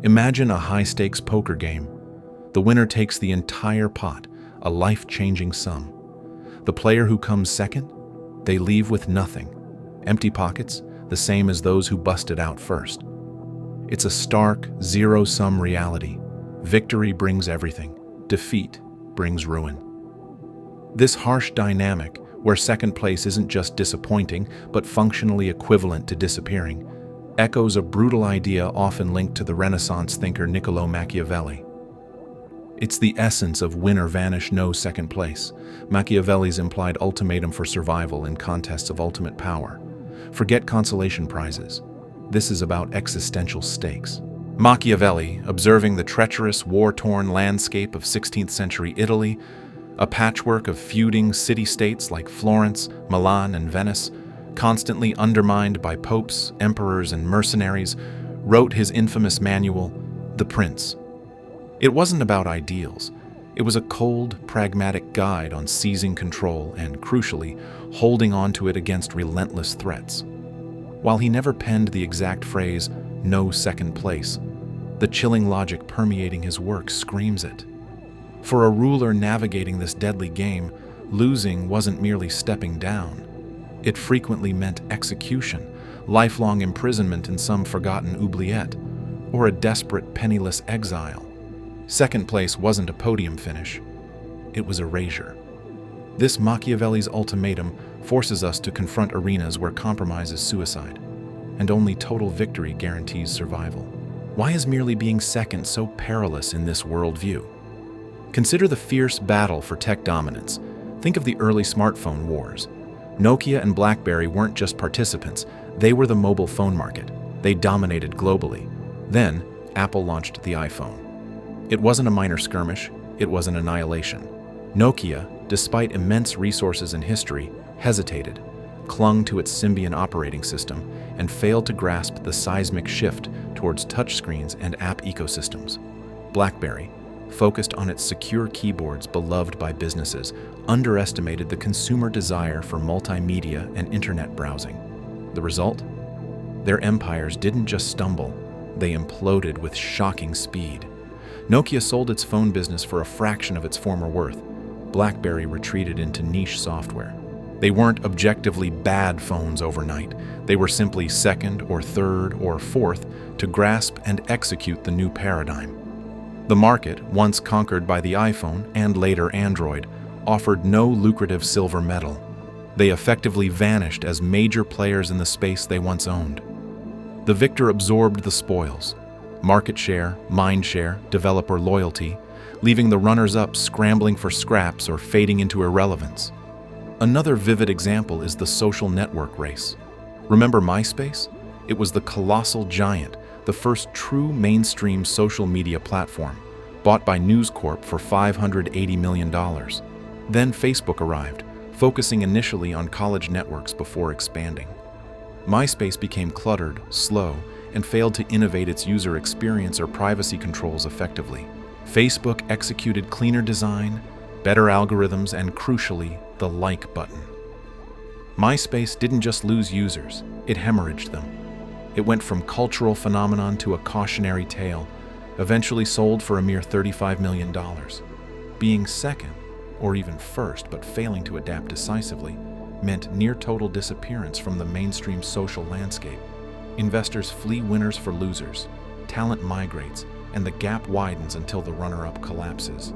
Imagine a high-stakes poker game. The winner takes the entire pot, a life-changing sum. The player who comes second, they leave with nothing. Empty pockets, the same as those who busted out first. It's a stark, zero-sum reality. Victory brings everything. Defeat brings ruin. This harsh dynamic, where second place isn't just disappointing, but functionally equivalent to disappearing, echoes a brutal idea often linked to the Renaissance thinker Niccolò Machiavelli. It's the essence of win or vanish, no second place. Machiavelli's implied ultimatum for survival in contests of ultimate power. Forget consolation prizes. This is about existential stakes. Machiavelli, observing the treacherous, war-torn landscape of 16th century Italy, a patchwork of feuding city-states like Florence, Milan, and Venice, constantly undermined by popes, emperors, and mercenaries, wrote his infamous manual, The Prince. It wasn't about ideals. It was a cold, pragmatic guide on seizing control and, crucially, holding on to it against relentless threats. While he never penned the exact phrase, no second place, the chilling logic permeating his work screams it. For a ruler navigating this deadly game, losing wasn't merely stepping down. It frequently meant execution, lifelong imprisonment in some forgotten oubliette, or a desperate, penniless exile. Second place wasn't a podium finish. It was erasure. This Machiavelli's ultimatum forces us to confront arenas where compromise is suicide, and only total victory guarantees survival. Why is merely being second so perilous in this worldview? Consider the fierce battle for tech dominance. Think of the early smartphone wars. Nokia and BlackBerry weren't just participants, they were the mobile phone market. They dominated globally. Then, Apple launched the iPhone. It wasn't a minor skirmish, it was an annihilation. Nokia, despite immense resources and history, hesitated, clung to its Symbian operating system, and failed to grasp the seismic shift towards touchscreens and app ecosystems. BlackBerry, focused on its secure keyboards beloved by businesses, underestimated the consumer desire for multimedia and internet browsing. The result? Their empires didn't just stumble, they imploded with shocking speed. Nokia sold its phone business for a fraction of its former worth. BlackBerry retreated into niche software. They weren't objectively bad phones overnight. They were simply second or third or fourth to grasp and execute the new paradigm. The market, once conquered by the iPhone and later Android, offered no lucrative silver medal. They effectively vanished as major players in the space they once owned. The victor absorbed the spoils: market share, mind share, developer loyalty, leaving the runners-up scrambling for scraps or fading into irrelevance. Another vivid example is the social network race. Remember MySpace? It was the colossal giant, the first true mainstream social media platform, bought by News Corp for $580 million. Then Facebook arrived, focusing initially on college networks before expanding. MySpace became cluttered, slow, and failed to innovate its user experience or privacy controls effectively. Facebook executed cleaner design, better algorithms, and crucially, the like button. MySpace didn't just lose users, it hemorrhaged them. It went from cultural phenomenon to a cautionary tale, eventually sold for a mere $35 million. Being second, or even first, but failing to adapt decisively, meant near-total disappearance from the mainstream social landscape. Investors flee winners for losers, talent migrates, and the gap widens until the runner-up collapses.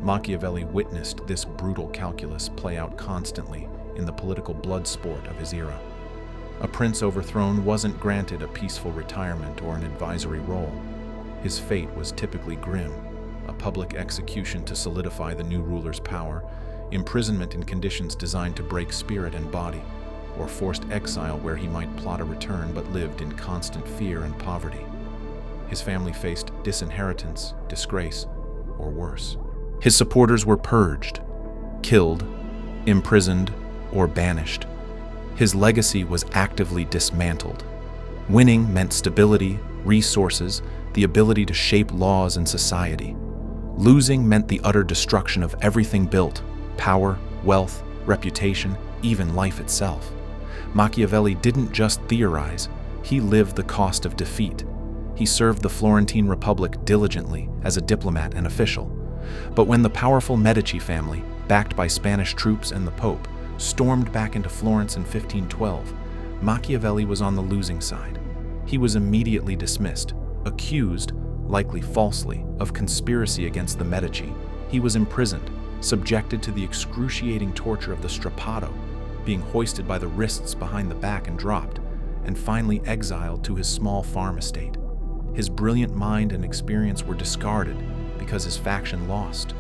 Machiavelli witnessed this brutal calculus play out constantly in the political blood sport of his era. A prince overthrown wasn't granted a peaceful retirement or an advisory role. His fate was typically grim: a public execution to solidify the new ruler's power, imprisonment in conditions designed to break spirit and body, or forced exile where he might plot a return but lived in constant fear and poverty. His family faced disinheritance, disgrace, or worse. His supporters were purged, killed, imprisoned, or banished. His legacy was actively dismantled. Winning meant stability, resources, the ability to shape laws and society. Losing meant the utter destruction of everything built: power, wealth, reputation, even life itself. Machiavelli didn't just theorize, he lived the cost of defeat. He served the Florentine Republic diligently as a diplomat and official. But when the powerful Medici family, backed by Spanish troops and the Pope, stormed back into Florence in 1512, Machiavelli was on the losing side. He was immediately dismissed, accused, likely falsely, of conspiracy against the Medici. He was imprisoned, subjected to the excruciating torture of the strappado, being hoisted by the wrists behind the back and dropped, and finally exiled to his small farm estate. His brilliant mind and experience were discarded because his faction lost.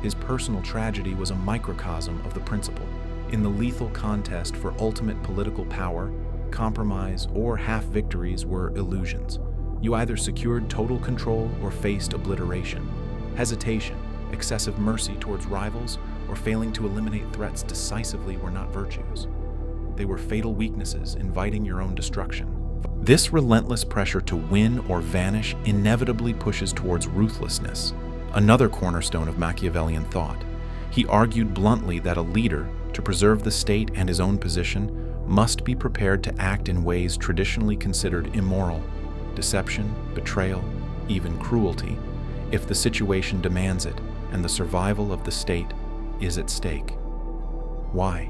His personal tragedy was a microcosm of the principle. In the lethal contest for ultimate political power, compromise or half-victories were illusions. You either secured total control or faced obliteration. Hesitation, excessive mercy towards rivals, or failing to eliminate threats decisively were not virtues. They were fatal weaknesses inviting your own destruction. This relentless pressure to win or vanish inevitably pushes towards ruthlessness, another cornerstone of Machiavellian thought. He argued bluntly that a leader, to preserve the state and his own position, must be prepared to act in ways traditionally considered immoral, deception, betrayal, even cruelty, if the situation demands it and the survival of the state is at stake. Why?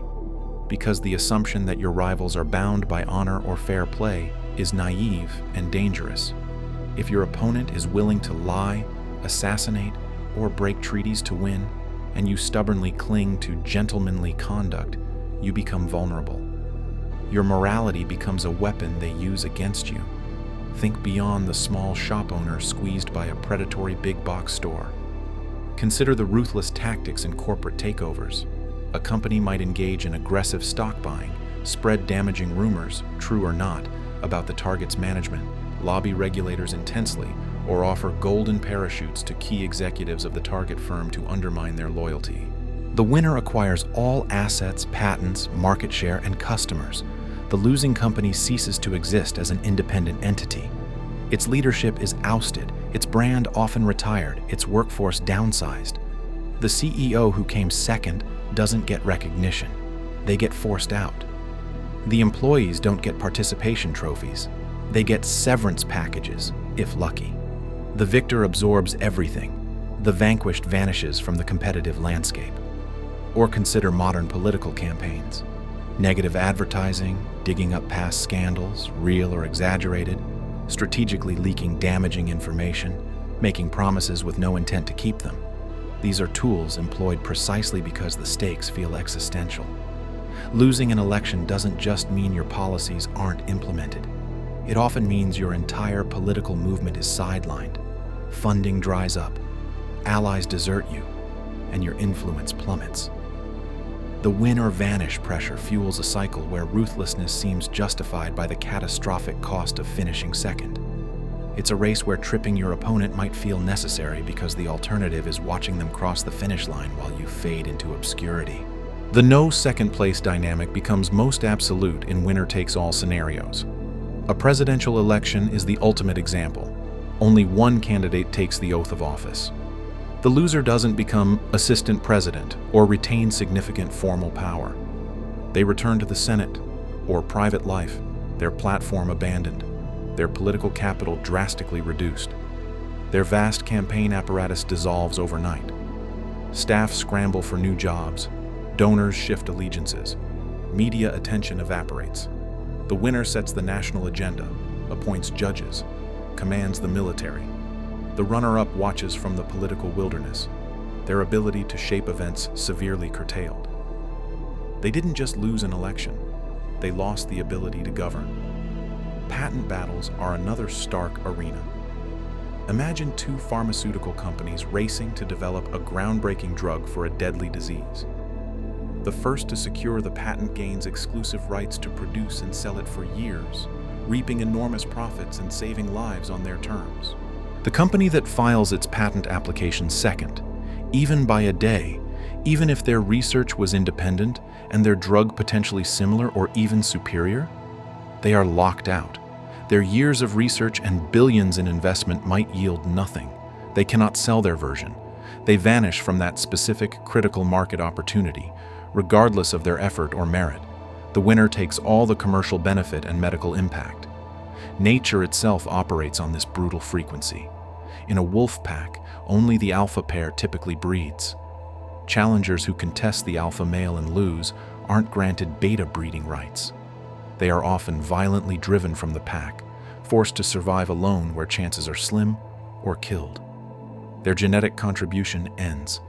Because the assumption that your rivals are bound by honor or fair play is naive and dangerous. If your opponent is willing to lie, assassinate, or break treaties to win, and you stubbornly cling to gentlemanly conduct, you become vulnerable. Your morality becomes a weapon they use against you. Think beyond the small shop owner squeezed by a predatory big box store. Consider the ruthless tactics in corporate takeovers. A company might engage in aggressive stock buying, spread damaging rumors, true or not, about the target's management, lobby regulators intensely, or offer golden parachutes to key executives of the target firm to undermine their loyalty. The winner acquires all assets, patents, market share, and customers. The losing company ceases to exist as an independent entity. Its leadership is ousted, its brand often retired, its workforce downsized. The CEO who came second doesn't get recognition. They get forced out. The employees don't get participation trophies. They get severance packages, if lucky. The victor absorbs everything. The vanquished vanishes from the competitive landscape. Or consider modern political campaigns. Negative advertising, digging up past scandals, real or exaggerated, strategically leaking damaging information, making promises with no intent to keep them. These are tools employed precisely because the stakes feel existential. Losing an election doesn't just mean your policies aren't implemented. It often means your entire political movement is sidelined. Funding dries up, allies desert you, and your influence plummets. The win or vanish pressure fuels a cycle where ruthlessness seems justified by the catastrophic cost of finishing second. It's a race where tripping your opponent might feel necessary because the alternative is watching them cross the finish line while you fade into obscurity. The no second place dynamic becomes most absolute in winner-takes-all scenarios. A presidential election is the ultimate example. Only one candidate takes the oath of office. The loser doesn't become assistant president or retain significant formal power. They return to the Senate or private life, their platform abandoned, their political capital drastically reduced. Their vast campaign apparatus dissolves overnight. Staff scramble for new jobs. Donors shift allegiances. Media attention evaporates. The winner sets the national agenda, appoints judges, commands the military. The runner-up watches from the political wilderness, their ability to shape events severely curtailed. They didn't just lose an election, they lost the ability to govern. Patent battles are another stark arena. Imagine two pharmaceutical companies racing to develop a groundbreaking drug for a deadly disease. The first to secure the patent gains exclusive rights to produce and sell it for years, reaping enormous profits and saving lives on their terms. The company that files its patent application second, even by a day, even if their research was independent and their drug potentially similar or even superior, they are locked out. Their years of research and billions in investment might yield nothing. They cannot sell their version. They vanish from that specific critical market opportunity, regardless of their effort or merit. The winner takes all the commercial benefit and medical impact. Nature itself operates on this brutal frequency. In a wolf pack, only the alpha pair typically breeds. Challengers who contest the alpha male and lose aren't granted beta breeding rights. They are often violently driven from the pack, forced to survive alone where chances are slim, or killed. Their genetic contribution ends.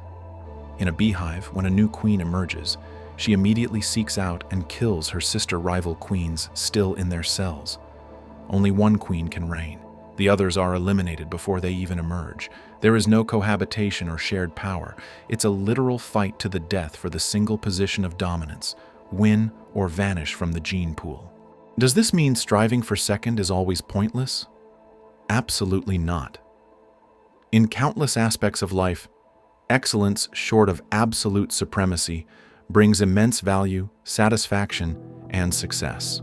In a beehive, when a new queen emerges, she immediately seeks out and kills her sister rival queens still in their cells. Only one queen can reign. The others are eliminated before they even emerge. There is no cohabitation or shared power. It's a literal fight to the death for the single position of dominance, win or vanish from the gene pool. Does this mean striving for second is always pointless? Absolutely not. In countless aspects of life, excellence short of absolute supremacy brings immense value, satisfaction, and success.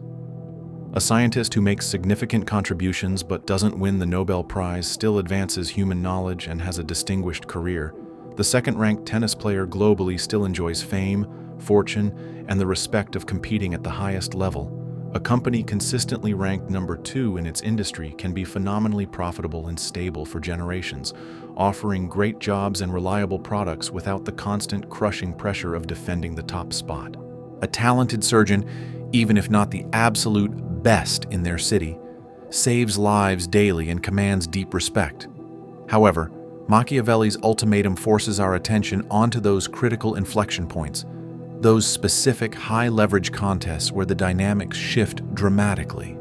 A scientist who makes significant contributions but doesn't win the Nobel Prize still advances human knowledge and has a distinguished career. The second-ranked tennis player globally still enjoys fame, fortune, and the respect of competing at the highest level. A company consistently ranked number 2 in its industry can be phenomenally profitable and stable for generations, offering great jobs and reliable products without the constant crushing pressure of defending the top spot. A talented surgeon, even if not the absolute best in their city, saves lives daily and commands deep respect. However, Machiavelli's Ultimatum forces our attention onto those critical inflection points, those specific high-leverage contests where the dynamics shift dramatically.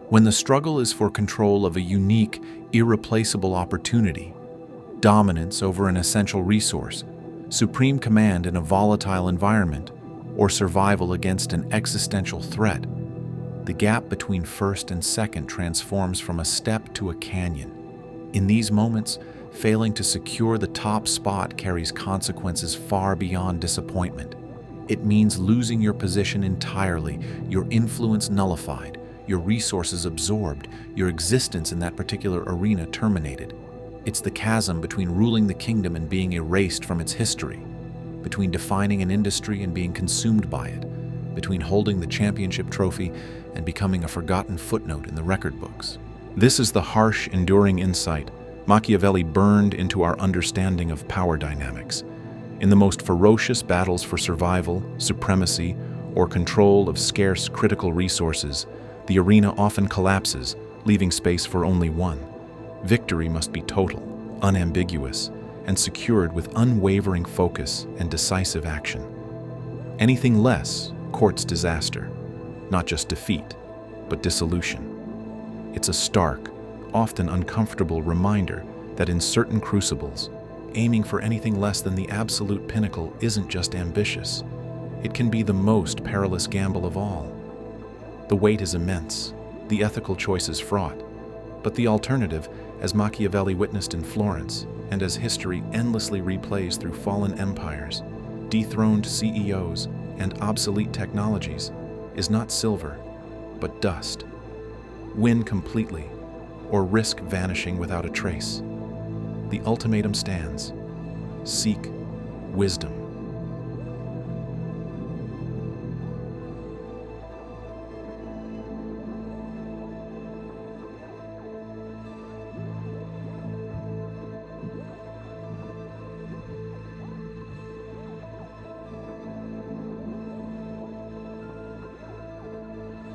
When the struggle is for control of a unique, irreplaceable opportunity, dominance over an essential resource, supreme command in a volatile environment, or survival against an existential threat, the gap between first and second transforms from a step to a canyon. In these moments, failing to secure the top spot carries consequences far beyond disappointment. It means losing your position entirely, your influence nullified, your resources absorbed, your existence in that particular arena terminated. It's the chasm between ruling the kingdom and being erased from its history, between defining an industry and being consumed by it, between holding the championship trophy and becoming a forgotten footnote in the record books. This is the harsh, enduring insight Machiavelli burned into our understanding of power dynamics. In the most ferocious battles for survival, supremacy, or control of scarce critical resources, the arena often collapses, leaving space for only one. Victory must be total, unambiguous, and secured with unwavering focus and decisive action. Anything less courts disaster, not just defeat, but dissolution. It's a stark, often uncomfortable reminder that in certain crucibles, aiming for anything less than the absolute pinnacle isn't just ambitious. It can be the most perilous gamble of all. The weight is immense, the ethical choice is fraught, but the alternative, as Machiavelli witnessed in Florence, and as history endlessly replays through fallen empires, dethroned CEOs, and obsolete technologies, is not silver, but dust. Win completely, or risk vanishing without a trace. The ultimatum stands. Seek wisdom.